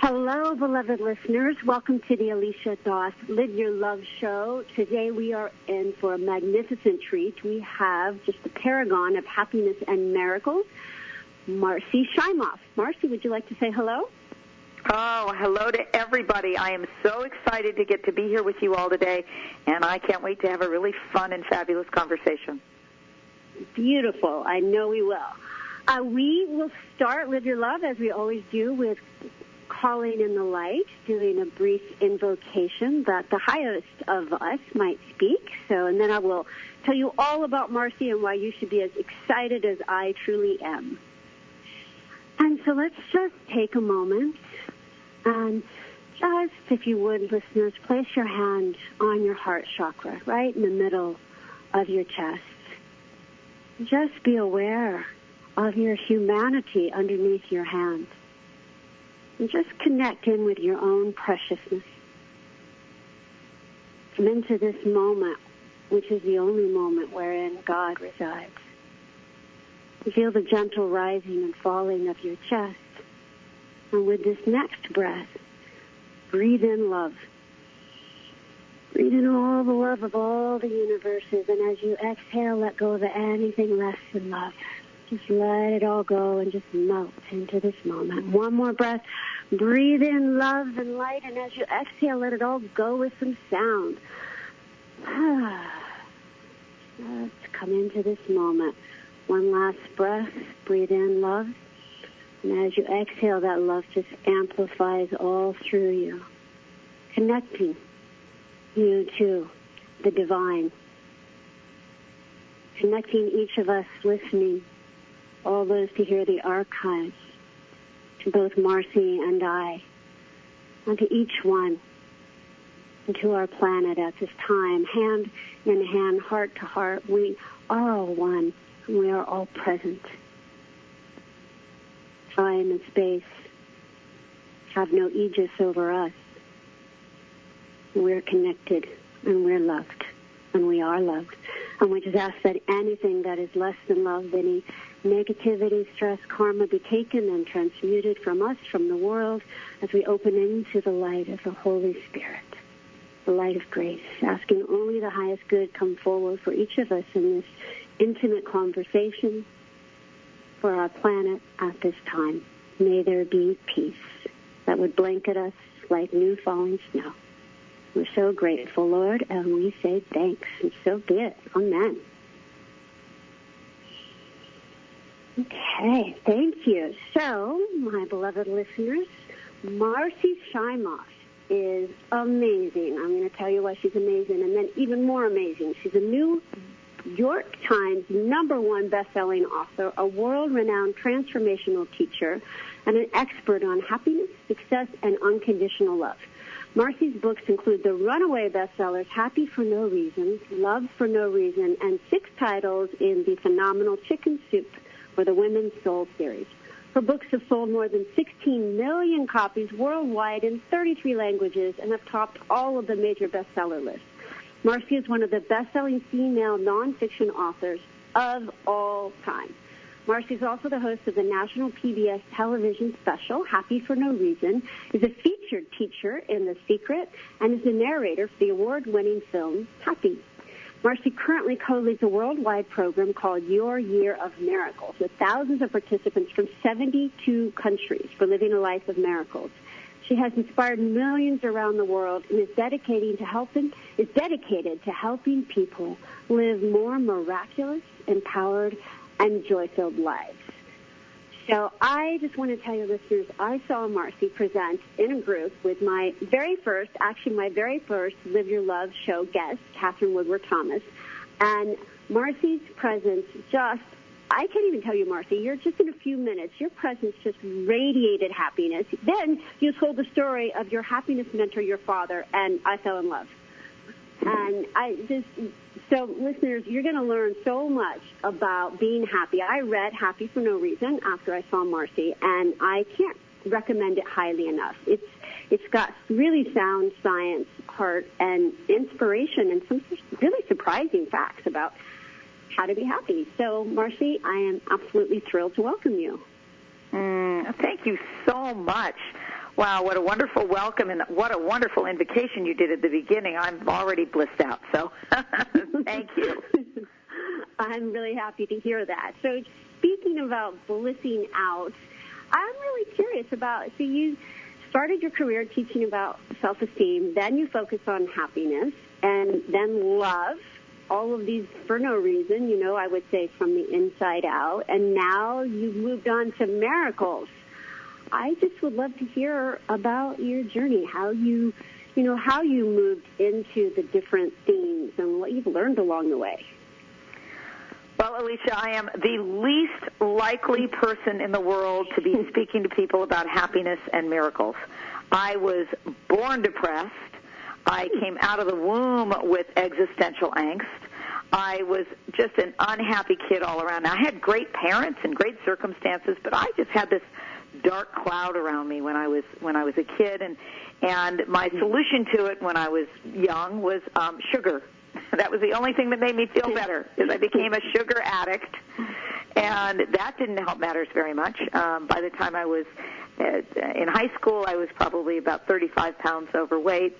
Hello, beloved listeners. Welcome to the Alicia Doss Live Your Love Show. Today we are in for a magnificent treat. We have just the paragon of happiness and miracles, Marci Shimoff. Marci, would you like to say hello? Oh, hello to everybody. I am so excited to get to be here with you all today, and I can't wait to have a really fun and fabulous conversation. Beautiful. I know we will. We will start Live Your Love, as we always do, with calling in the light, doing a brief invocation that the highest of us might speak. And then I will tell you all about Marci and why you should be as excited as I truly am. And so let's just take a moment and just, if you would, listeners, place your hand on your heart chakra, right in the middle of your chest. Just be aware of your humanity underneath your hand. And just connect in with your own preciousness. Come into this moment, which is the only moment wherein God resides. Feel the gentle rising and falling of your chest. And with this next breath, breathe in love. Breathe in all the love of all the universes. And as you exhale, let go of anything less than love. Just let it all go and just melt into this moment. One more breath. Breathe in love and light, and as you exhale, let it all go with some sound. Let's come into this moment. One last breath. Breathe in love. And as you exhale, that love just amplifies all through you, connecting you to the divine, connecting each of us listening, all those to hear the archives, to both Marci and I, and to each one, and to our planet at this time, hand in hand, heart to heart. We are all one, and we are all present. Time and space have no aegis over us. We're connected, and we're loved, and we are loved. And we just ask that anything that is less than love, any negativity, stress, karma be taken and transmuted from us, from the world, as we open into the light of the Holy Spirit, the light of grace, asking only the highest good come forward for each of us in this intimate conversation for our planet at this time. May there be peace that would blanket us like new falling snow. We're so grateful, Lord, and we say thanks, and so be it. Amen. Okay, thank you. So, my beloved listeners, Marci Shimoff is amazing. I'm going to tell you why she's amazing, and then even more amazing. She's a New York Times #1 best-selling author, a world-renowned transformational teacher, and an expert on happiness, success, and unconditional love. Marci's books include the runaway bestsellers Happy for No Reason, Love for No Reason, and 6 titles in the phenomenal Chicken Soup for the Women's Soul series. Her books have sold more than 16 million copies worldwide in 33 languages and have topped all of the major bestseller lists. Marci is one of the best-selling female nonfiction authors of all time. Marci is also the host of the national PBS television special, Happy for No Reason, is a featured teacher in The Secret, and is the narrator for the award-winning film, Happy. Marci currently co-leads a worldwide program called Your Year of Miracles, with thousands of participants from 72 countries for living a life of miracles. She has inspired millions around the world and is dedicated to helping people live more miraculous, empowered, and joy-filled lives. So I just want to tell you, listeners, I saw Marci present in a group with my very first Live Your Love show guest, Catherine Woodward-Thomas. And Marci's presence I can't even tell you, Marci, you're just in a few minutes, your presence just radiated happiness. Then you told the story of your happiness mentor, your father, and I fell in love. And so listeners, you're going to learn so much about being happy. I read Happy for No Reason after I saw Marci, and I can't recommend it highly enough. It's got really sound science, heart, and inspiration, and some really surprising facts about how to be happy. So, Marci, I am absolutely thrilled to welcome you. Thank you so much. Wow, what a wonderful welcome and what a wonderful invocation you did at the beginning. I'm already blissed out, so thank you. I'm really happy to hear that. So speaking about blissing out, I'm really curious about, so you started your career teaching about self-esteem, then you focus on happiness, and then love, all of these for no reason, I would say from the inside out, and now you've moved on to miracles. I just would love to hear about your journey, how you moved into the different themes and what you've learned along the way. Well, Alicia, I am the least likely person in the world to be speaking to people about happiness and miracles. I was born depressed. I came out of the womb with existential angst. I was just an unhappy kid all around. Now, I had great parents and great circumstances, but I just had this dark cloud around me when I was a kid, and my solution to it when I was young was sugar. That was the only thing that made me feel better, is I became a sugar addict, and that didn't help matters very much. By the time I was in high school, I was probably about 35 pounds overweight,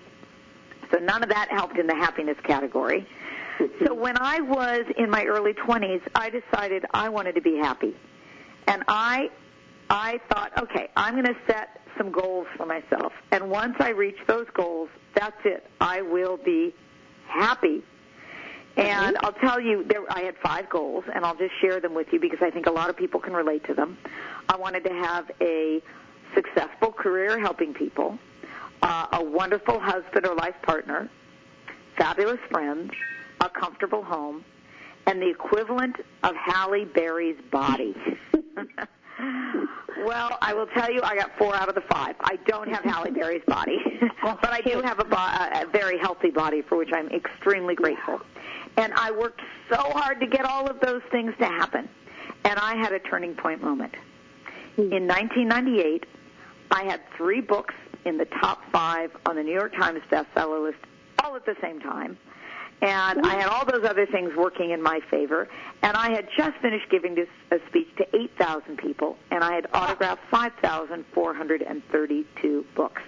so none of that helped in the happiness category. So when I was in my early 20s, I decided I wanted to be happy, and I thought, okay, I'm going to set some goals for myself, and once I reach those goals, that's it. I will be happy. And I'll tell you, I had 5 goals, and I'll just share them with you because I think a lot of people can relate to them. I wanted to have a successful career helping people, a wonderful husband or life partner, fabulous friends, a comfortable home, and the equivalent of Halle Berry's body. Well, I will tell you, I got 4 out of the 5. I don't have Halle Berry's body, but I do have a very healthy body for which I'm extremely grateful. And I worked so hard to get all of those things to happen. And I had a turning point moment. In 1998, I had 3 books in the top 5 on the New York Times bestseller list all at the same time. And I had all those other things working in my favor. And I had just finished giving a speech to 8,000 people, and I had autographed 5,432 books.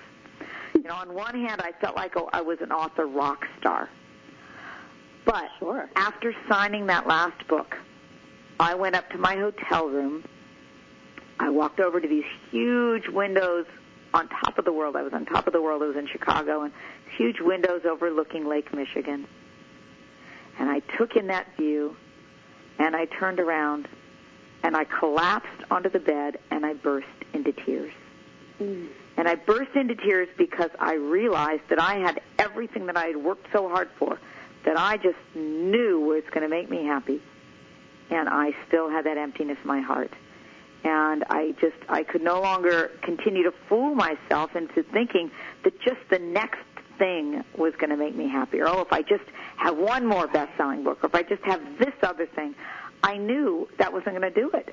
On one hand, I felt like I was an author rock star. But after signing that last book, I went up to my hotel room. I walked over to these huge windows on top of the world. I was on top of the world. I was in Chicago, and huge windows overlooking Lake Michigan. And I took in that view, and I turned around, and I collapsed onto the bed, and I burst into tears. And I burst into tears because I realized that I had everything that I had worked so hard for, that I just knew was going to make me happy. And I still had that emptiness in my heart. And I could no longer continue to fool myself into thinking that just the next thing was going to make me happy. Or, if I just have one more best-selling book, or if I just have this other thing, I knew that wasn't going to do it.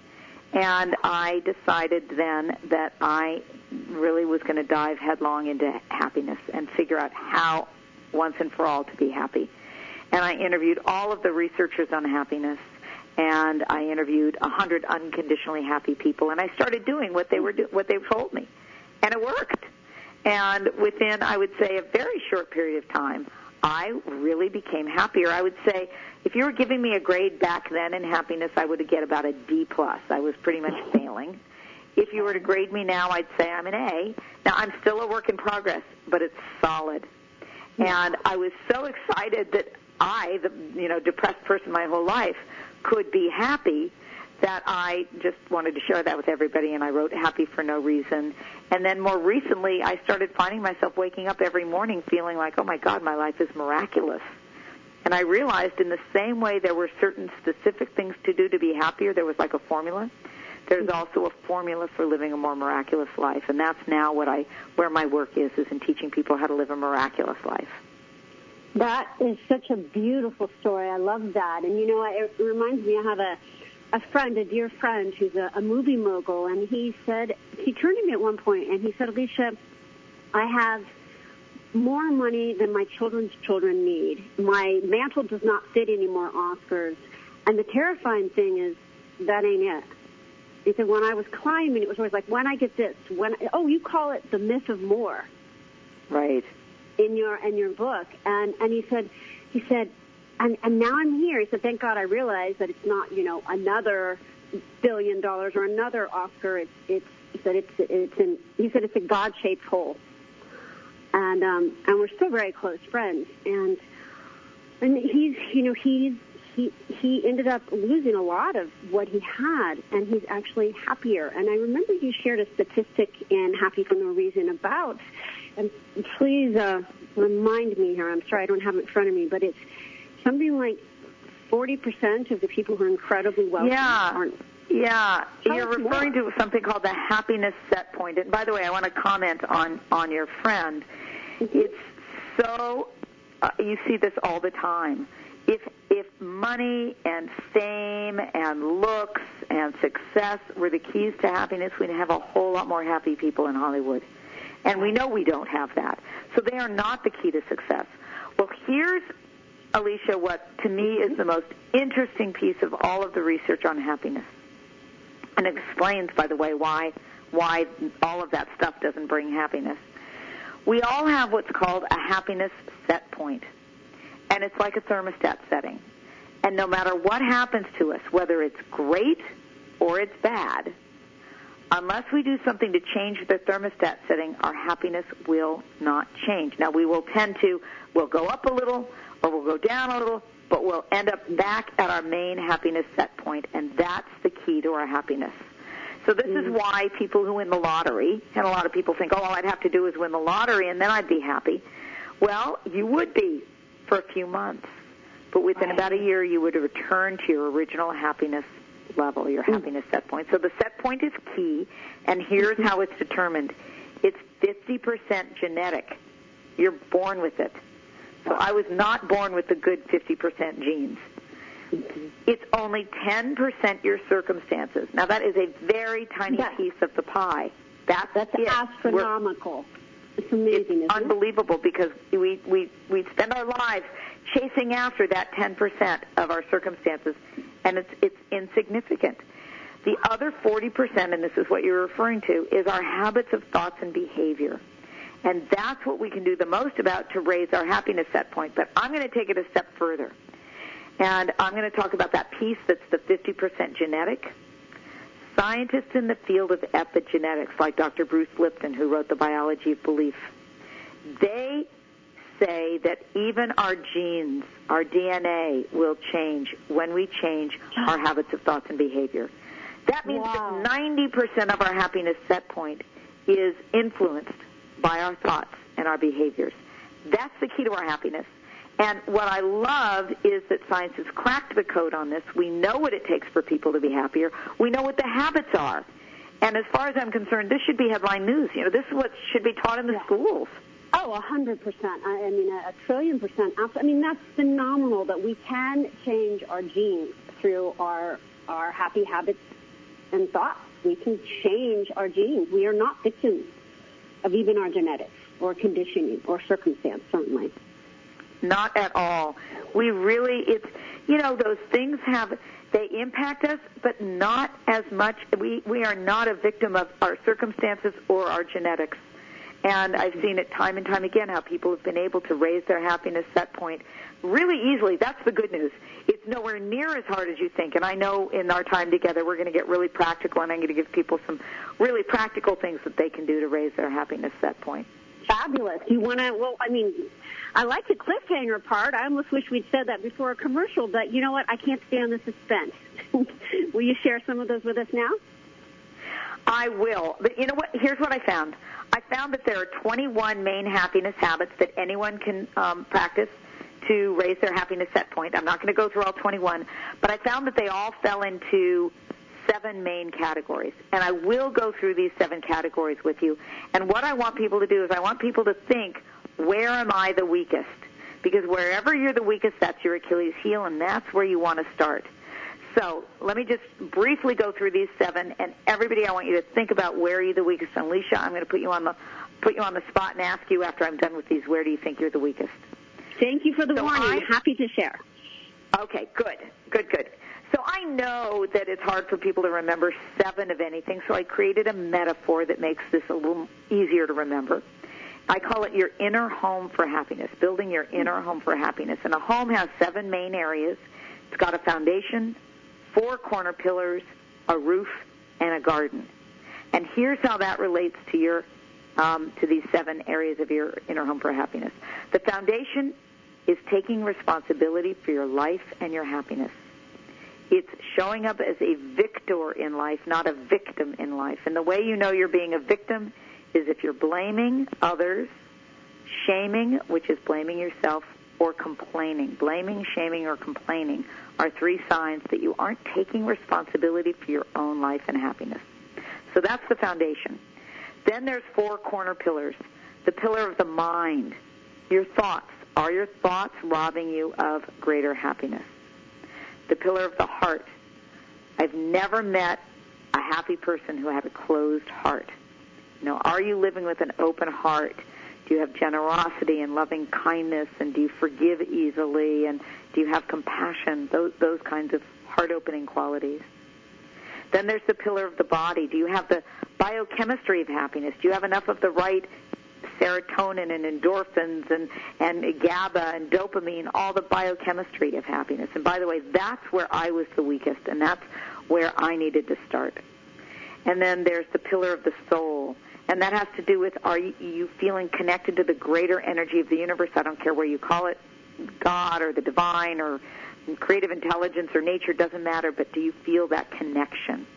And I decided then that I really was going to dive headlong into happiness and figure out how, once and for all, to be happy. And I interviewed all of the researchers on happiness, and I interviewed 100 unconditionally happy people, and I started doing what they told me, and it worked. And within, I would say, a very short period of time, I really became happier. I would say, if you were giving me a grade back then in happiness, I would get about a D+. I was pretty much failing. If you were to grade me now, I'd say I'm an A. Now, I'm still a work in progress, but it's solid. And I was so excited that I, the depressed person my whole life, could be happy, that I just wanted to share that with everybody, and I wrote Happy for No Reason. And then more recently, I started finding myself waking up every morning feeling like, oh, my God, my life is miraculous. And I realized in the same way there were certain specific things to do to be happier, there was like a formula. There's also a formula for living a more miraculous life, and that's now where my work is in teaching people how to live a miraculous life. That is such a beautiful story. I love that. And, it reminds me, I have a friend, a dear friend, who's a movie mogul, and he turned to me at one point, and he said, Alicia, I have more money than my children's children need. My mantle does not fit any more Oscars. And the terrifying thing is, that ain't it. He said, when I was climbing, it was always like, when I get this, you call it the myth of more. Right. In your book. And he said, and now I'm here. He said, thank God I realized that it's not, another $1 billion or another Oscar. He said it's a God-shaped hole. And we're still very close friends. And he ended up losing a lot of what he had, and he's actually happier. And I remember you shared a statistic in Happy for No Reason about, and please remind me here, I'm sorry I don't have it in front of me, but it's something like 40% of the people who are incredibly wealthy aren't. Yeah, you're referring to something called the happiness set point. And by the way, I want to comment on your friend. Mm-hmm. It's so, you see this all the time. If money and fame and looks and success were the keys to happiness, we'd have a whole lot more happy people in Hollywood. And we know we don't have that. So they are not the key to success. Well, here's, Alicia, what to me is the most interesting piece of all of the research on happiness. And it explains, by the way, why all of that stuff doesn't bring happiness. We all have what's called a happiness set point. And it's like a thermostat setting. And no matter what happens to us, whether it's great or it's bad, unless we do something to change the thermostat setting, our happiness will not change. Now, we'll go up a little or we'll go down a little, but we'll end up back at our main happiness set point, and that's the key to our happiness. So this is why people who win the lottery, and a lot of people think, all I'd have to do is win the lottery and then I'd be happy. Well, you would be for a few months, but within about a year you would return to your original happiness level, your happiness set point. So the set point is key, and here's how it's determined. It's 50% genetic. You're born with it. So I was not born with the good 50% genes. It's only 10% your circumstances. Now, that is a very tiny piece of the pie. That's astronomical. It's amazing, it's unbelievable, because we spend our lives chasing after that 10% of our circumstances, and it's insignificant. The other 40%, and this is what you're referring to, is our habits of thoughts and behavior. And that's what we can do the most about to raise our happiness set point. But I'm going to take it a step further. And I'm going to talk about that piece that's the 50% genetic. Scientists in the field of epigenetics, like Dr. Bruce Lipton, who wrote The Biology of Belief, they say that even our genes, our DNA, will change when we change our habits of thoughts and behavior. That means that 90% of our happiness set point is influenced by our thoughts and our behaviors. That's the key to our happiness. And what I love is that science has cracked the code on this. We know what it takes for people to be happier. We know what the habits are. And as far as I'm concerned, this should be headline news. This is what should be taught in the schools. Oh, 100%. I mean, 1,000,000,000%. I mean, that's phenomenal that we can change our genes through our happy habits and thoughts. We can change our genes. We are not victims of even our genetics or conditioning or circumstance, certainly. Not at all. We really, those things they impact us, but not as much. We are not a victim of our circumstances or our genetics. And I've seen it time and time again how people have been able to raise their happiness set point really easily. That's the good news. It's nowhere near as hard as you think. And I know in our time together we're going to get really practical, and I'm going to give people some really practical things that they can do to raise their happiness set point. Fabulous. You want to, I like the cliffhanger part. I almost wish we'd said that before a commercial, but you know what? I can't stand the suspense. Will you share some of those with us now? I will. But you know what? Here's what I found. I found that there are 21 main happiness habits that anyone can practice to raise their happiness set point. I'm not going to go through all 21, but I found that they all fell into 7 main categories. And I will go through these 7 categories with you. And what I want people to do is I want people to think, where am I the weakest? Because wherever you're the weakest, that's your Achilles heel, and that's where you want to start. So let me just briefly go through these 7, and everybody, I want you to think about where you're the weakest. And Alicia, I'm going to put you on the spot and ask you after I'm done with these, where do you think you're the weakest? Thank you for the warning. I'm happy to share. Okay, good. So I know that it's hard for people to remember 7 of anything, so I created a metaphor that makes this a little easier to remember. I call it your inner home for happiness, building your inner home for happiness. And a home has 7 main areas. It's got a foundation, 4 corner pillars, a roof, and a garden. And here's how that relates to your to these 7 areas of your inner home for happiness. The foundation is taking responsibility for your life and your happiness. It's showing up as a victor in life, not a victim in life. And the way you know you're being a victim is if you're blaming others, shaming, which is blaming yourself, or complaining. Blaming, shaming, or complaining are 3 signs that you aren't taking responsibility for your own life and happiness. So that's the foundation. Then there's 4 corner pillars. The pillar of the mind, your thoughts. Are your thoughts robbing you of greater happiness? The pillar of the heart. I've never met a happy person who had a closed heart. Are you living with an open heart? Do you have generosity and loving kindness, and do you forgive easily, and do you have compassion? Those kinds of heart-opening qualities. Then there's the pillar of the body. Do you have the biochemistry of happiness? Do you have enough of the right serotonin and endorphins and GABA and dopamine, all the biochemistry of happiness? And by the way, that's where I was the weakest, and that's where I needed to start. And then there's the pillar of the soul, and that has to do with, are you feeling connected to the greater energy of the universe? I don't care where you call it, God or the divine or creative intelligence or nature, doesn't matter, but do you feel that connection?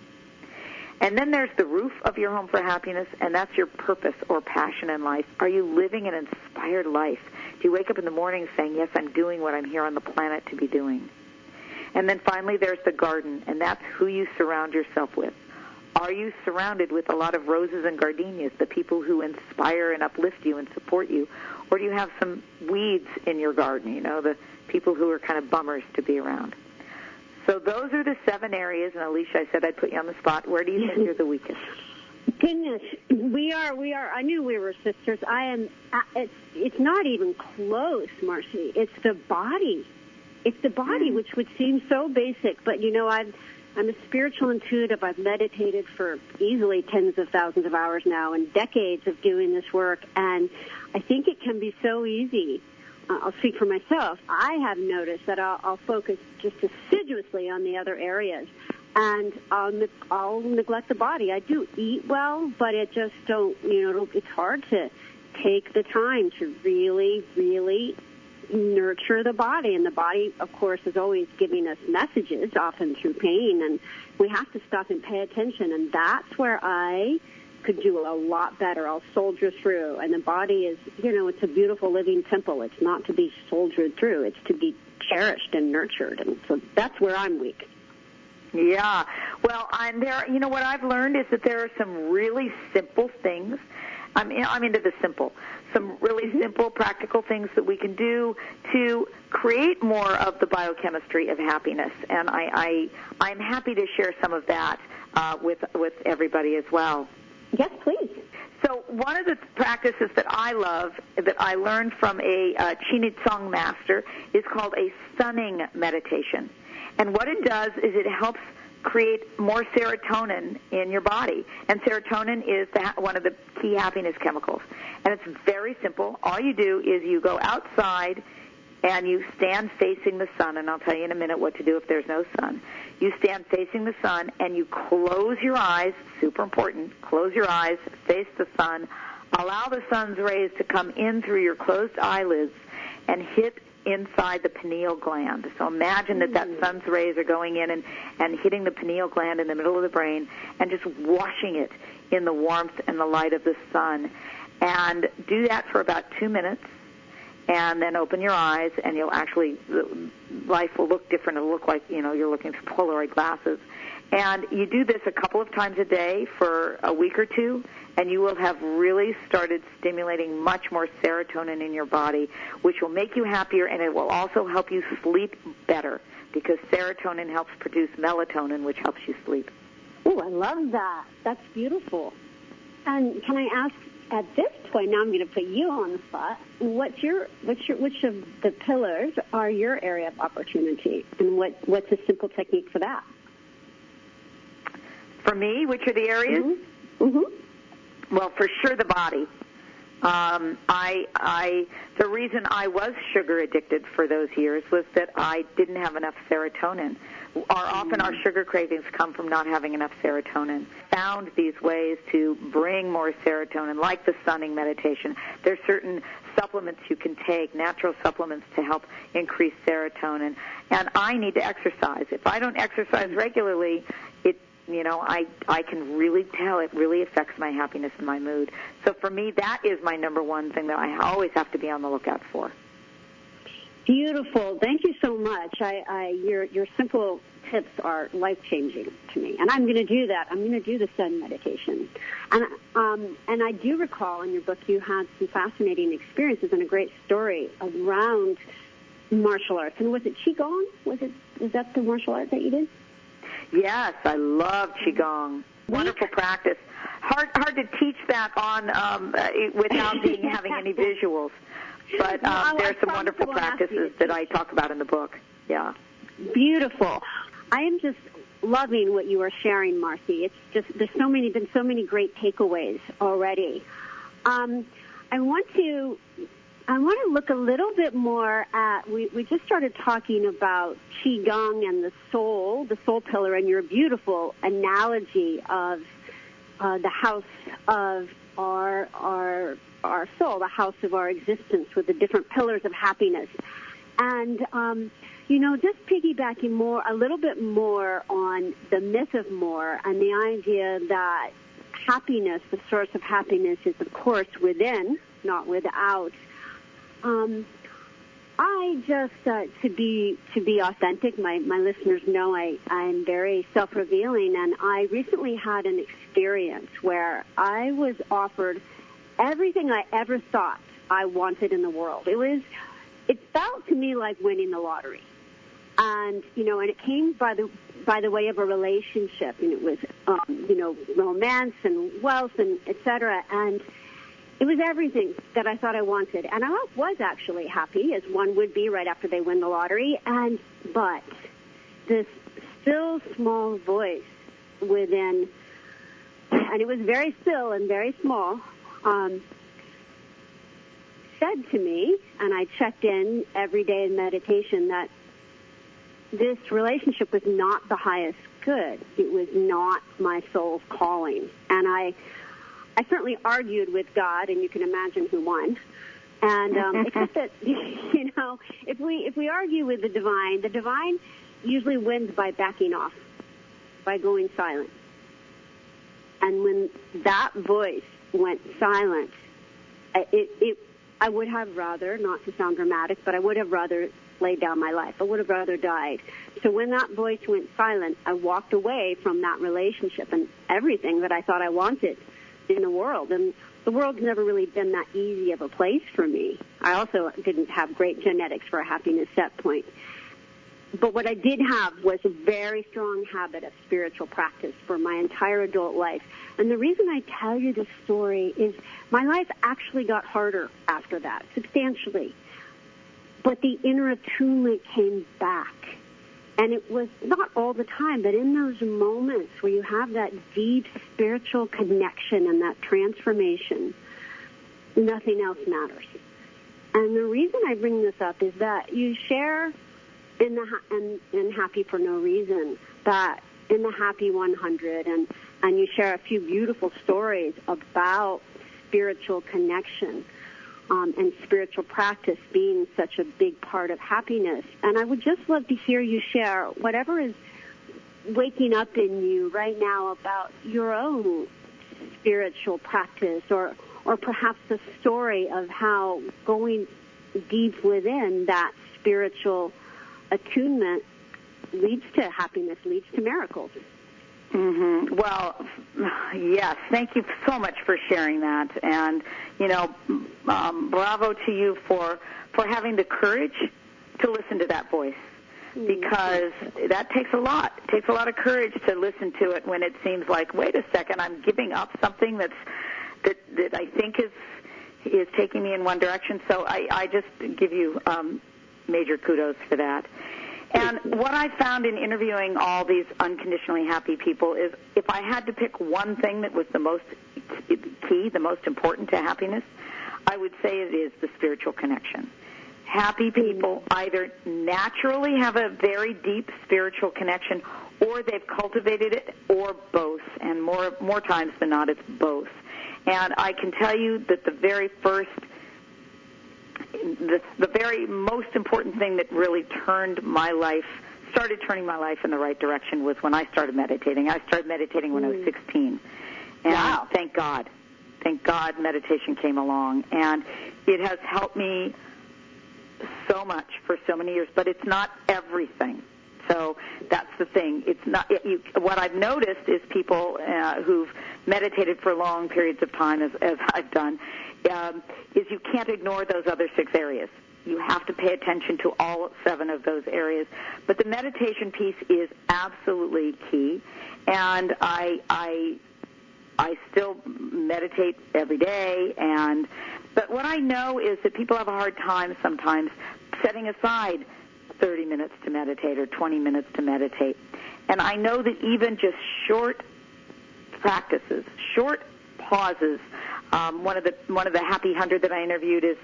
And then there's the roof of your home for happiness, and that's your purpose or passion in life. Are you living an inspired life? Do you wake up in the morning saying, yes, I'm doing what I'm here on the planet to be doing? And then finally there's the garden, and that's who you surround yourself with. Are you surrounded with a lot of roses and gardenias, the people who inspire and uplift you and support you? Or do you have some weeds in your garden, the people who are kind of bummers to be around? So those are the 7 areas, and Alicia, I said I'd put you on the spot. Where do you think you're the weakest? Goodness, we are. I knew we were sisters. It's not even close, Marci. It's the body. It's the body, which would seem so basic, but I'm a spiritual intuitive. I've meditated for easily tens of thousands of hours now and decades of doing this work, and I think it can be so easy. I'll speak for myself. I have noticed that I'll focus just assiduously on the other areas, and I'll neglect the body. I do eat well, but it just don't, it's hard to take the time to really, really nurture the body. And the body, of course, is always giving us messages, often through pain, and we have to stop and pay attention. And that's where I could do a lot better. I'll soldier through. And the body is, it's a beautiful living temple. It's not to be soldiered through. It's to be cherished and nurtured. And so that's where I'm weak. Yeah. Well, I'm there. What I've learned is that there are some really simple things. I'm into the simple. Some really simple, practical things that we can do to create more of the biochemistry of happiness. And I'm happy to share some of that with everybody as well. Yes, please. So one of the practices that I love, that I learned from a Chinitsung master, is called a sunning meditation. And what it does is it helps create more serotonin in your body. And serotonin is one of the key happiness chemicals. And it's very simple. All you do is you go outside and you stand facing the sun, and I'll tell you in a minute what to do if there's no sun. You stand facing the sun, and you close your eyes, super important, close your eyes, face the sun, allow the sun's rays to come in through your closed eyelids and hit inside the pineal gland. So imagine that sun's rays are going in and hitting the pineal gland in the middle of the brain and just washing it in the warmth and the light of the sun. And do that for about 2 minutes. And then open your eyes, and life will look different. It'll look like, you're looking through Polaroid glasses. And you do this a couple of times a day for a week or two, and you will have really started stimulating much more serotonin in your body, which will make you happier, and it will also help you sleep better, because serotonin helps produce melatonin, which helps you sleep. Oh, I love that. That's beautiful. And can I ask, at this point, now I'm going to put you on the spot. Which of the pillars are your area of opportunity, and what's a simple technique for that? For me, which are the areas? Mm-hmm. Well, for sure the body. The reason I was sugar addicted for those years was that I didn't have enough serotonin. Often our sugar cravings come from not having enough serotonin. Found these ways to bring more serotonin, like the sunning meditation. There's certain supplements you can take, natural supplements to help increase serotonin. And I need to exercise. If I don't exercise regularly, I can really tell it really affects my happiness and my mood. So for me, that is my number one thing that I always have to be on the lookout for. Beautiful. Thank you so much. Your simple tips are life-changing to me, and I'm going to do that. I'm going to do the sun meditation. And I do recall in your book you had some fascinating experiences and a great story around martial arts. And was it Qigong? Was that the martial art that you did? Yes, I love Qigong. Wonderful practice. Hard to teach that on without having any visuals. But there's some wonderful practices that I talk about in the book. Yeah. Beautiful. I am just loving what you are sharing, Marci. It's just there's been so many great takeaways already. I want to look a little bit more at, we just started talking about Qigong and the soul pillar, and your beautiful analogy of the house of our soul, the house of our existence with the different pillars of happiness. And, just piggybacking a little bit more on the myth of more and the idea that happiness, the source of happiness is, of course, within, not without. I just, to be authentic, my listeners know I'm very self-revealing, and I recently had an experience where I was offered everything I ever thought I wanted in the world. It felt to me like winning the lottery. And, and it came by the way of a relationship, and it was, romance and wealth and et cetera, and it was everything that I thought I wanted. And I was actually happy, as one would be right after they win the lottery. But this still small voice within, and it was very still and very small, said to me, and I checked in every day in meditation, that this relationship was not the highest good. It was not my soul's calling. And I certainly argued with God, and you can imagine who won. And except that, if we argue with the divine usually wins by backing off, by going silent. And when that voice went silent, I would have rather, not to sound dramatic, but I would have rather laid down my life. I would have rather died. So when that voice went silent, I walked away from that relationship and everything that I thought I wanted in the world. And the world's never really been that easy of a place for me. I also didn't have great genetics for a happiness set point. But what I did have was a very strong habit of spiritual practice for my entire adult life. And the reason I tell you this story is my life actually got harder after that, substantially. But the inner attunement came back. And it was not all the time, but in those moments where you have that deep spiritual connection and that transformation, nothing else matters. And the reason I bring this up is that you share in Happy for No Reason, that in the Happy 100, and you share a few beautiful stories about spiritual connection. And spiritual practice being such a big part of happiness. And I would just love to hear you share whatever is waking up in you right now about your own spiritual practice, or perhaps the story of how going deep within that spiritual attunement leads to happiness, leads to miracles. Mm-hmm. Well, yes, thank you so much for sharing that. And, bravo to you for having the courage to listen to that voice, because that takes a lot. It takes a lot of courage to listen to it when it seems like, wait a second, I'm giving up something that's that I think is taking me in one direction. So I just give you major kudos for that. And what I found in interviewing all these unconditionally happy people is if I had to pick one thing that was the most key, the most important to happiness, I would say it is the spiritual connection. Happy people either naturally have a very deep spiritual connection or they've cultivated it, or both. And more times than not, it's both. And I can tell you that the very most important thing that really started turning my life in the right direction was when I started meditating. I started meditating when I was 16. And wow. Thank God meditation came along. And it has helped me so much for so many years, but it's not everything. So that's the thing. It's not. What I've noticed is people who've meditated for long periods of time, as I've done, is you can't ignore those other 6 areas. You have to pay attention to all 7 of those areas. But the meditation piece is absolutely key, and I still meditate every day. But what I know is that people have a hard time sometimes setting aside 30 minutes to meditate or 20 minutes to meditate. And I know that even just short practices, short pauses. One of the Happy 100 that I interviewed is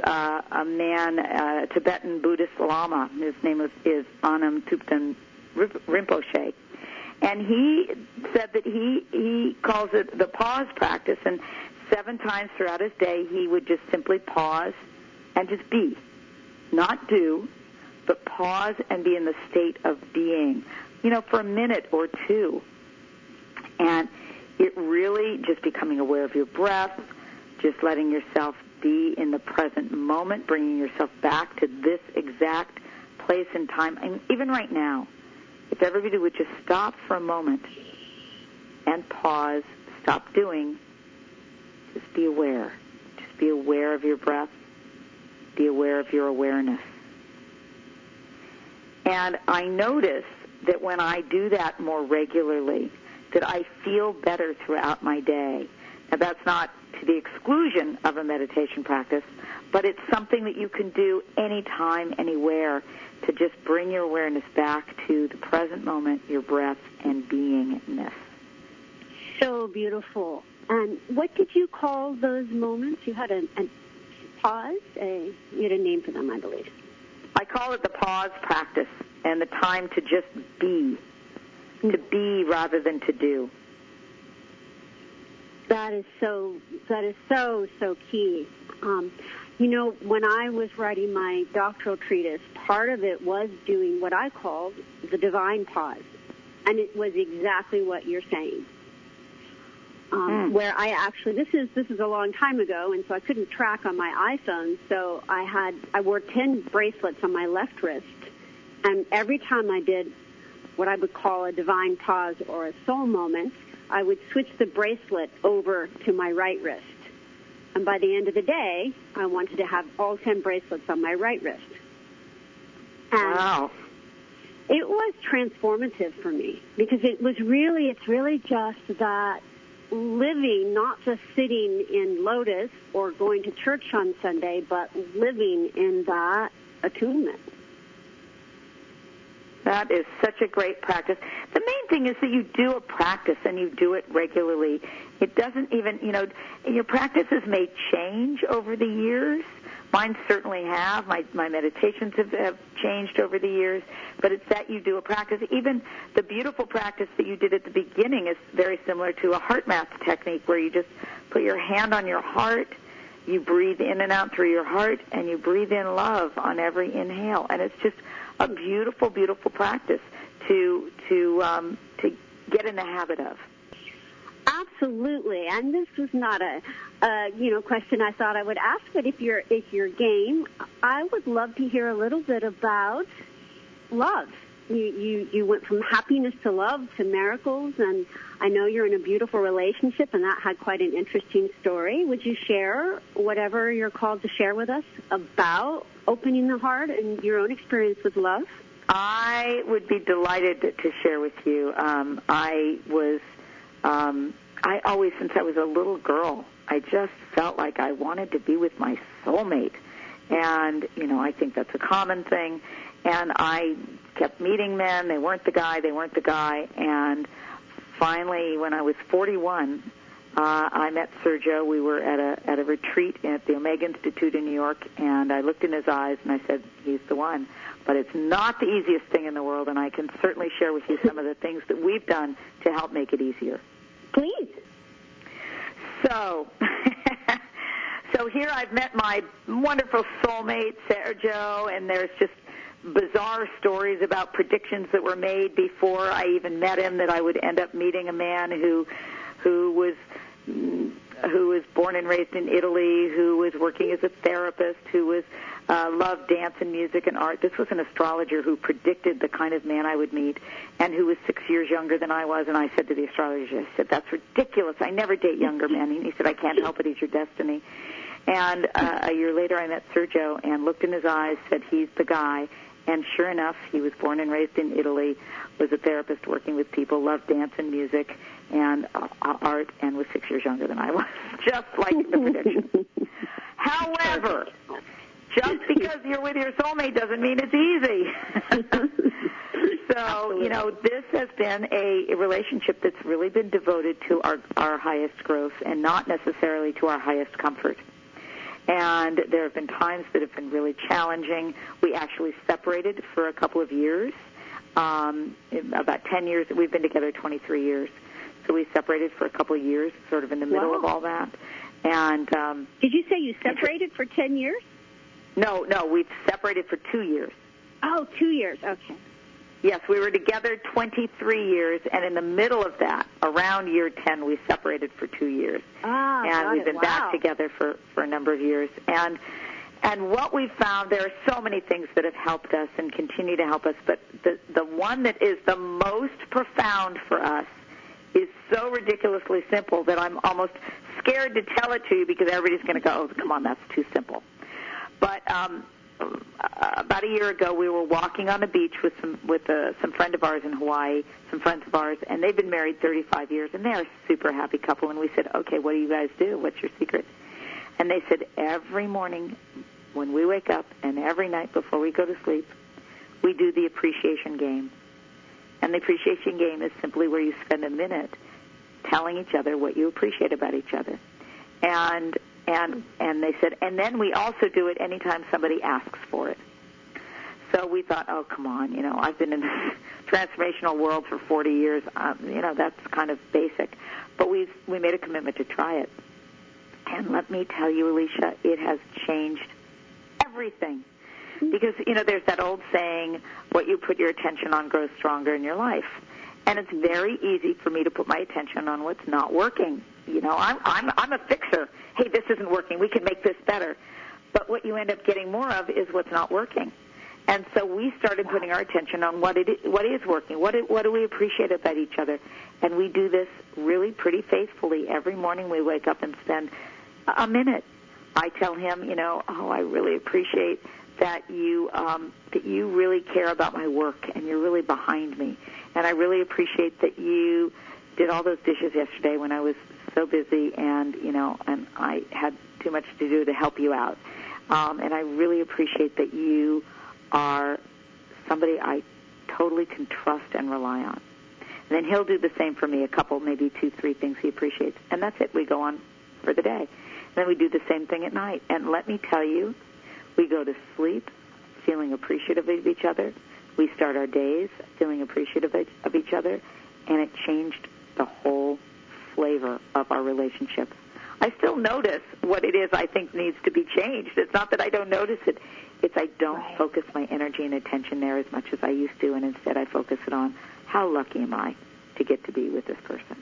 a man, a Tibetan Buddhist Lama. His name is Anam Thupten Rinpoche. And he said that he calls it the pause practice, and 7 times throughout his day he would just simply pause and just be. Not do, but pause and be in the state of being, for a minute or 2. And it really just becoming aware of your breath, just letting yourself be in the present moment, bringing yourself back to this exact place and time. And even right now, if everybody would just stop for a moment and pause, stop doing, just be aware. Just be aware of your breath. Be aware of your awareness. And I notice that when I do that more regularly, that I feel better throughout my day. Now, that's not to the exclusion of a meditation practice, but it's something that you can do anytime, anywhere, to just bring your awareness back to the present moment, your breath, and beingness. So beautiful. And what did you call those moments? You had a pause? You had a name for them, I believe. I call it the pause practice and the time to just be. To be rather than to do. That is so key. When I was writing my doctoral treatise, part of it was doing what I called the divine pause. And it was exactly what you're saying. Where I actually, this is a long time ago, and so I couldn't track on my iPhone, so I wore 10 bracelets on my left wrist, and every time I did what I would call a divine pause or a soul moment, I would switch the bracelet over to my right wrist. And by the end of the day, I wanted to have all 10 bracelets on my right wrist. And wow. It was transformative for me because it's really just that living, not just sitting in lotus or going to church on Sunday, but living in that attunement. That is such a great practice. The main thing is that you do a practice and you do it regularly. It doesn't even, your practices may change over the years. Mine certainly have. My meditations have changed over the years. But it's that you do a practice. Even the beautiful practice that you did at the beginning is very similar to a heart math technique where you just put your hand on your heart, you breathe in and out through your heart, and you breathe in love on every inhale. And it's just a beautiful, beautiful practice to get in the habit of. Absolutely, and this was not a question I thought I would ask, but if you're game, I would love to hear a little bit about love. You went from happiness to love to miracles, and I know you're in a beautiful relationship, and that had quite an interesting story. Would you share whatever you're called to share with us about opening the heart and your own experience with love? I would be delighted to share with you. I I always, since I was a little girl, I just felt like I wanted to be with my soulmate. And, I think that's a common thing. And I kept meeting men. They weren't the guy. And finally, when I was 41, I met Sergio. We were at a retreat at the Omega Institute in New York, and I looked in his eyes, and I said, he's the one. But it's not the easiest thing in the world, and I can certainly share with you some of the things that we've done to help make it easier. Please. So, so here I've met my wonderful soulmate, Sergio, and there's just bizarre stories about predictions that were made before I even met him, that I would end up meeting a man who was born and raised in Italy, who was working as a therapist, who loved dance and music and art. This was an astrologer who predicted the kind of man I would meet, and who was 6 years younger than I was. And I said to the astrologer, I said, that's ridiculous. I never date younger men. And he said, I can't help it. He's your destiny. And a year later I met Sergio and looked in his eyes, said, he's the guy. And sure enough, he was born and raised in Italy, was a therapist working with people, loved dance and music and art, and was 6 years younger than I was, just like the prediction. However, just because you're with your soulmate doesn't mean it's easy. So, this has been a relationship that's really been devoted to our highest growth and not necessarily to our highest comfort. And there have been times that have been really challenging. We actually separated for a couple of years, about 10 years. We've been together 23 years. So we separated for a couple of years, sort of in the middle of all that. And did you say you separated for 10 years? No, we've separated for 2 years. Oh, 2 years, okay. Yes, we were together 23 years, and in the middle of that, around year 10, we separated for 2 years. And we've been back together for a number of years. And what we found, there are so many things that have helped us and continue to help us, but the one that is the most profound for us is so ridiculously simple that I'm almost scared to tell it to you, because everybody's going to go, oh, come on, that's too simple. But about a year ago, we were walking on the beach with some friend of ours in Hawaii, some friends of ours, and they've been married 35 years, and they're a super happy couple. And we said, okay, what do you guys do? What's your secret? And they said, every morning when we wake up and every night before we go to sleep, we do the appreciation game. And the appreciation game is simply where you spend a minute telling each other what you appreciate about each other. And they said, and then we also do it anytime somebody asks for it. So we thought, oh, come on, I've been in this transformational world for 40 years. That's kind of basic. But we made a commitment to try it. And let me tell you, Alicia, it has changed everything. Because, there's that old saying, what you put your attention on grows stronger in your life. And it's very easy for me to put my attention on what's not working. I'm a fixer. Hey, this isn't working. We can make this better. But what you end up getting more of is what's not working. And so we started putting our attention on what is working. What do we appreciate about each other? And we do this really pretty faithfully. Every morning we wake up and spend a minute. I tell him, I really appreciate that you really care about my work and you're really behind me. And I really appreciate that you did all those dishes yesterday when I was so busy and I had too much to do to help you out. And I really appreciate that you are somebody I totally can trust and rely on. And then he'll do the same for me, a couple, maybe 2, 3 things he appreciates. And that's it. We go on for the day. And then we do the same thing at night. And let me tell you, we go to sleep feeling appreciative of each other. We start our days feeling appreciative of each other. And it changed the whole flavor of our relationship. I still notice what it is I think needs to be changed. It's not that I don't notice it. It's I don't focus my energy and attention there as much as I used to, and instead I focus it on how lucky am I to get to be with this person.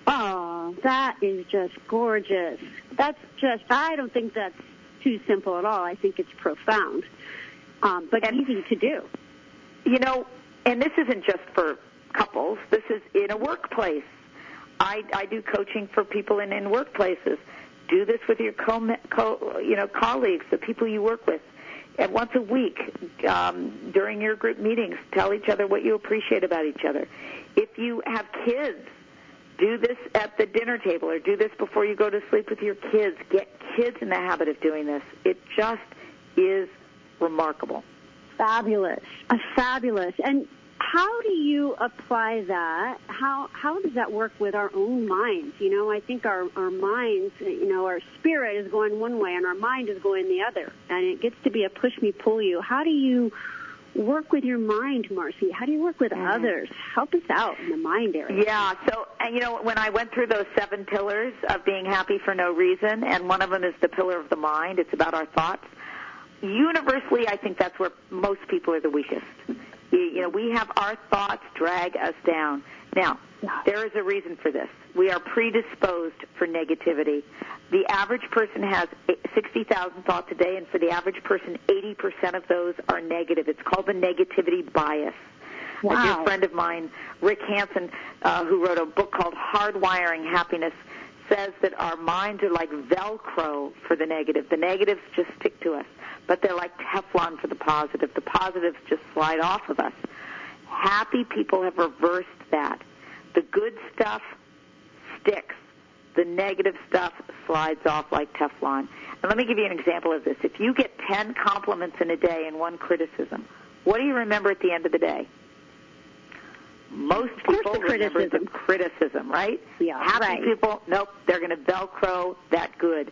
Oh, that is just gorgeous. I don't think that's too simple at all. I think it's profound, but easy to do. And this isn't just for couples. This is in a workplace. I do coaching for people in workplaces. Do this with your colleagues, the people you work with. And once a week, during your group meetings, tell each other what you appreciate about each other. If you have kids, Do this at the dinner table, or do this before you go to sleep with your kids. Get kids in the habit of doing this. It just is remarkable. Fabulous. Fabulous. And how do you apply that? How does that work with our own minds? You know, I think our minds, you know, our spirit is going one way and our mind is going the other. And it gets to be a push me, pull you. How do you work with your mind, Marci? How do you work with others? Help us out in the mind area. Yeah, so, and you know, when I went through those 7 pillars of being happy for no reason, and one of them is the pillar of the mind, it's about our thoughts, universally I think that's where most people are the weakest. You know, we have our thoughts drag us down. Now, there is a reason for this. We are predisposed for negativity. The average person has 60,000 thoughts a day, and for the average person, 80% of those are negative. It's called the negativity bias. Wow. A dear friend of mine, Rick Hansen, who wrote a book called Hardwiring Happiness, says that our minds are like Velcro for the negative. The negatives just stick to us, but they're like Teflon for the positive. The positives just slide off of us. Happy people have reversed that. The good stuff sticks. The negative stuff slides off like Teflon. And let me give you an example of this. If you get 10 compliments in a day and 1 criticism, what do you remember at the end of the day? Most people remember the criticism, right? Yeah, Happy people, nope, they're going to Velcro that good.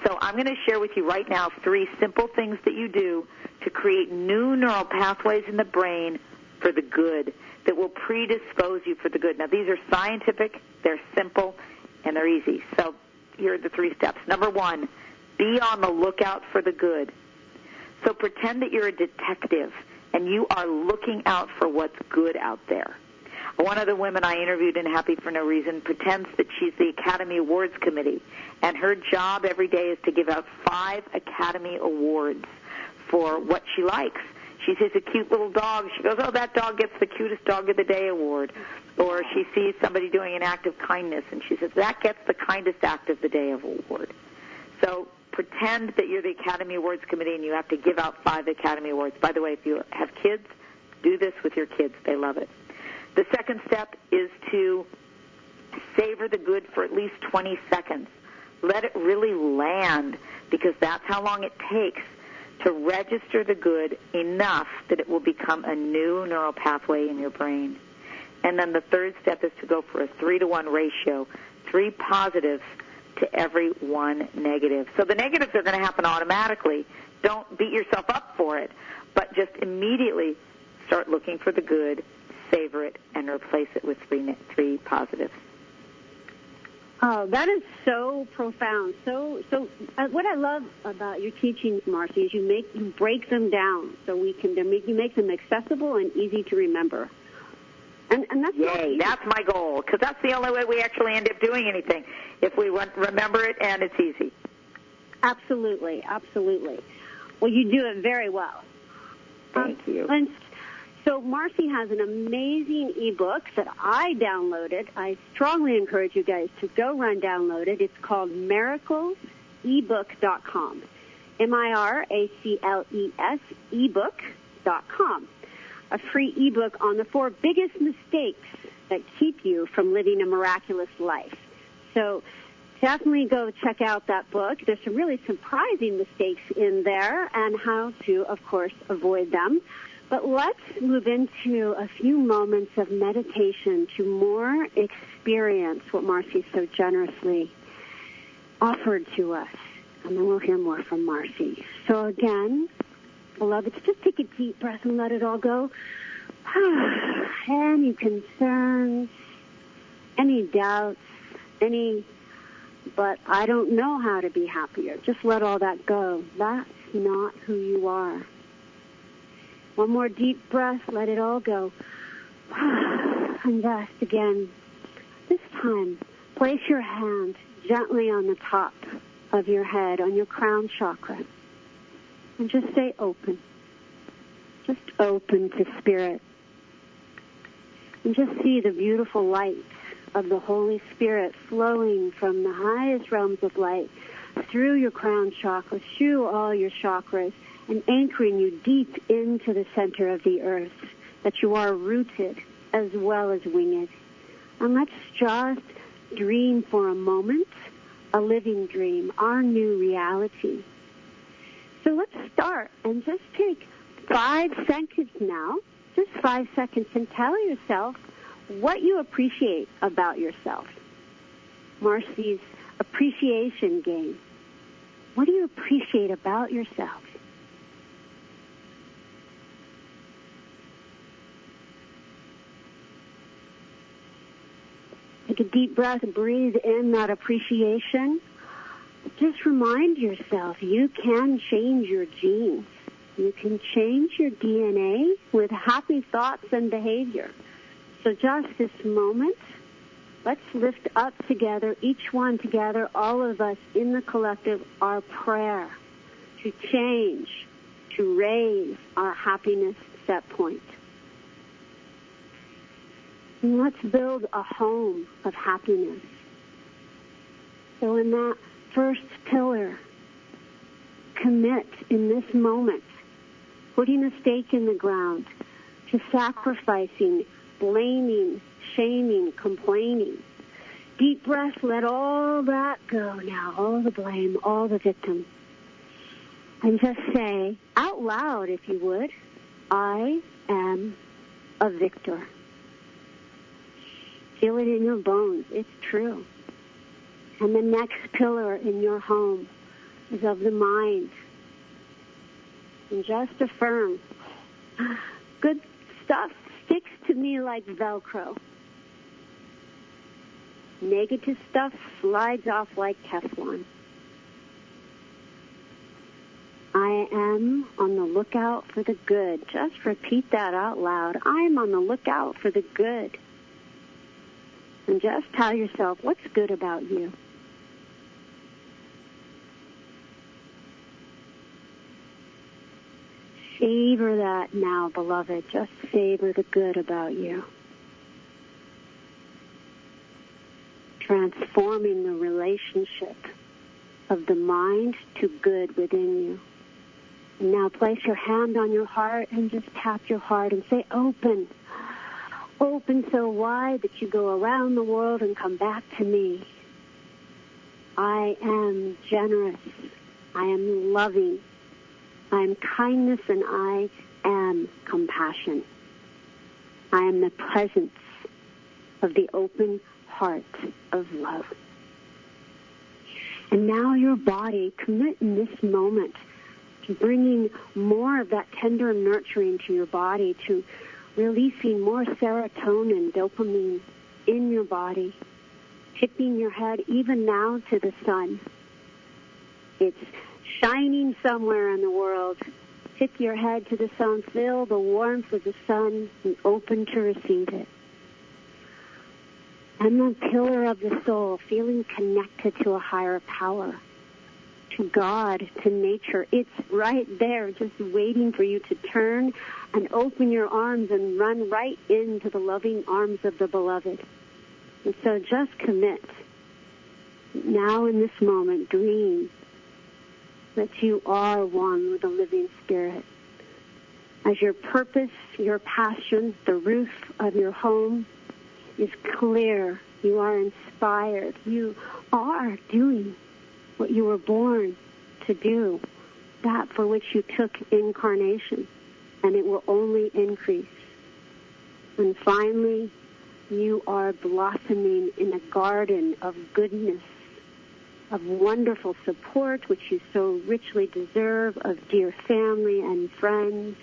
So I'm going to share with you right now 3 simple things that you do to create new neural pathways in the brain for the good that will predispose you for the good. Now, these are scientific, they're simple, and they're easy. So here are the 3 steps. Number 1, be on the lookout for the good. So pretend that you're a detective and you are looking out for what's good out there. One of the women I interviewed in Happy for No Reason pretends that she's the Academy Awards Committee, and her job every day is to give out 5 Academy Awards for what she likes. She sees a cute little dog. She goes, oh, that dog gets the cutest dog of the day award. Or she sees somebody doing an act of kindness, and she says, that gets the kindest act of the day award. So pretend that you're the Academy Awards Committee and you have to give out 5 Academy Awards. By the way, if you have kids, do this with your kids. They love it. The second step is to savor the good for at least 20 seconds. Let it really land, because that's how long it takes to register the good enough that it will become a new neural pathway in your brain. And then the third step is to go for a 3-to-1 ratio, 3 positives to every 1 negative. So the negatives are going to happen automatically. Don't beat yourself up for it, but just immediately start looking for the good, savor it, and replace it with 3 positives. Oh, that is so profound. So what I love about your teachings, Marci, is you break them down so you make them accessible and easy to remember. And that's Yay, that's my goal, because that's the only way we actually end up doing anything, if we remember it and it's easy. Absolutely, absolutely. Well, you do it very well. Thank you. And so Marci has an amazing ebook that I downloaded. I strongly encourage you guys to go run download it. It's called miraclesebook.com. MIRACLES ebook.com. A free ebook on the 4 biggest mistakes that keep you from living a miraculous life. So definitely go check out that book. There's some really surprising mistakes in there and how to, of course, avoid them. But let's move into a few moments of meditation to more experience what Marci so generously offered to us. And then we'll hear more from Marci. So again, beloveds, just take a deep breath and let it all go. Any concerns, any doubts, but I don't know how to be happier. Just let all that go. That's not who you are. One more deep breath, let it all go. And rest again. This time, place your hand gently on the top of your head, on your crown chakra. And just stay open. Just open to Spirit. And just see the beautiful light of the Holy Spirit flowing from the highest realms of light through your crown chakra, through all your chakras, and anchoring you deep into the center of the earth, that you are rooted as well as winged. And let's just dream for a moment, a living dream, our new reality. So let's start and just take 5 seconds now, just 5 seconds, and tell yourself what you appreciate about yourself. Marci's appreciation game. What do you appreciate about yourself? Take a deep breath, breathe in that appreciation. Just remind yourself you can change your genes. You can change your DNA with happy thoughts and behavior. So just this moment, let's lift up together, each one together, all of us in the collective, our prayer to change, to raise our happiness set point. And let's build a home of happiness. So in that first pillar, commit in this moment, putting a stake in the ground, to sacrificing, blaming, shaming, complaining. Deep breath, let all that go now, all the blame, all the victim. And just say, out loud if you would, I am a victor. Feel it in your bones. It's true. And the next pillar in your home is of the mind. And just affirm, good stuff sticks to me like Velcro. Negative stuff slides off like Teflon. I am on the lookout for the good. Just repeat that out loud. I'm on the lookout for the good. And just tell yourself, what's good about you? Savor that now, beloved. Just savor the good about you. Transforming the relationship of the mind to good within you. And now place your hand on your heart and just tap your heart and say, open. Open so wide that you go around the world and come back to me. I am generous. I am loving. I am kindness and I am compassion. I am the presence of the open heart of love. And now your body, commit in this moment to bringing more of that tender nurturing to your body, to releasing more serotonin, dopamine in your body, tipping your head even now to the sun. It's shining somewhere in the world. Tip your head to the sun, feel the warmth of the sun, and open to receive it. And the pillar of the soul, feeling connected to a higher power, to God, to nature. It's right there, just waiting for you to turn and open your arms and run right into the loving arms of the beloved. And so just commit. Now in this moment, dream that you are one with the living spirit. As your purpose, your passion, the roof of your home is clear, you are inspired, you are doing what you were born to do, that for which you took incarnation, and it will only increase. And finally, you are blossoming in a garden of goodness, of wonderful support, which you so richly deserve, of dear family and friends.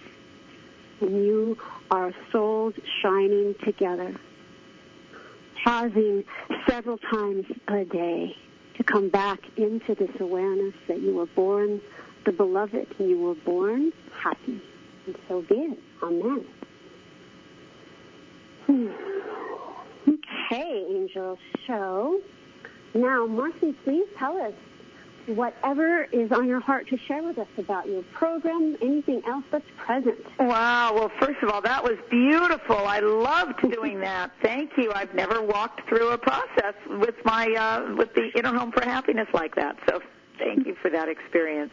And you are souls shining together, pausing several times a day to come back into this awareness that you were born the beloved and you were born happy. And so be it. Amen. Okay, angels. So now, Marci, please tell us whatever is on your heart to share with us about your program, anything else that's present. Wow. Well, first of all, that was beautiful. I loved doing that. Thank you. I've never walked through a process with my with the Inner Home for Happiness like that. So thank you for that experience.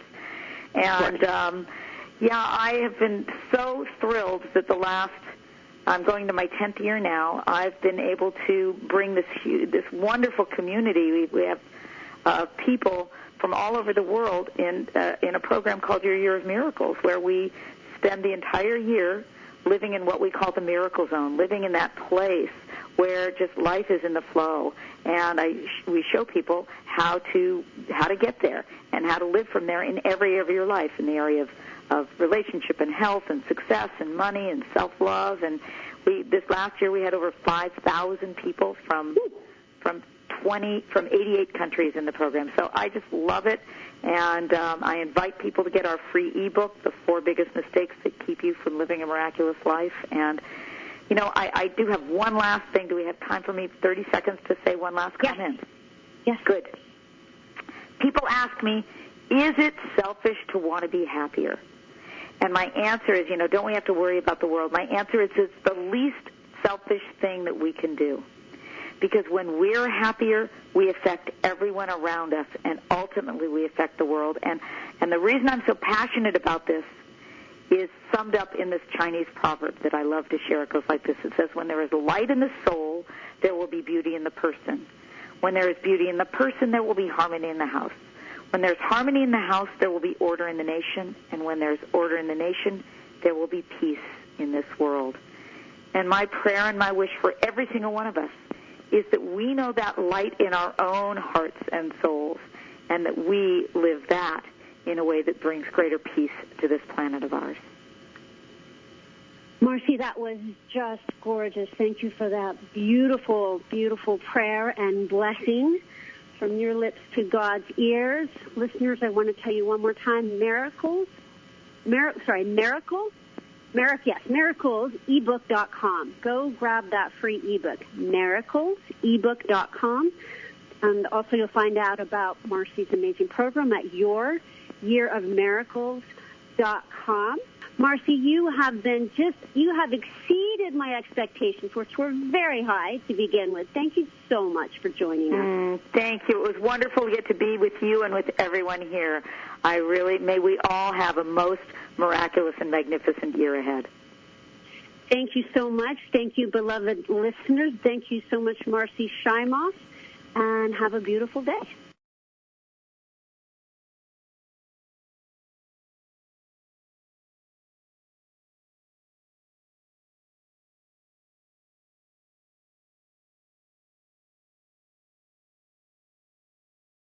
And, yeah, I have been so thrilled that the last I'm going to my 10th year now. I've been able to bring this wonderful community. We have people from all over the world in a program called Your Year of Miracles, where we spend the entire year living in what we call the miracle zone, living in that place where just life is in the flow. And we show people how to get there and how to live from there in every area of your life, in the area of relationship and health and success and money and self-love. And this last year we had over 5,000 people from 88 countries in the program. So I just love it, and I invite people to get our free ebook, The 4 Biggest Mistakes That Keep You from Living a Miraculous Life. And, you know, I do have one last thing. Do we have time for me, 30 seconds, to say one last comment? Yes. Good. People ask me, is it selfish to want to be happier? And my answer is, you know, don't we have to worry about the world? My answer is it's the least selfish thing that we can do. Because when we're happier, we affect everyone around us, and ultimately we affect the world. And the reason I'm so passionate about this is summed up in this Chinese proverb that I love to share. It goes like this. It says, when there is light in the soul, there will be beauty in the person. When there is beauty in the person, there will be harmony in the house. When there's harmony in the house, there will be order in the nation. And when there's order in the nation, there will be peace in this world. And my prayer and my wish for every single one of us is that we know that light in our own hearts and souls, and that we live that in a way that brings greater peace to this planet of ours. Marci, that was just gorgeous. Thank you for that beautiful, beautiful prayer and blessing from your lips to God's ears. Listeners, I want to tell you one more time, miracles.ebook.com. Go grab that free ebook, miracles.ebook.com. And also you'll find out about Marci's amazing program at youryearofmiracles.com. Marci, you have exceeded my expectations, which were very high to begin with. Thank you so much for joining us. Thank you. It was wonderful to get to be with you and with everyone here. May we all have a most miraculous and magnificent year ahead. Thank you so much. Thank you, beloved listeners. Thank you so much, Marci Shimoff, and have a beautiful day.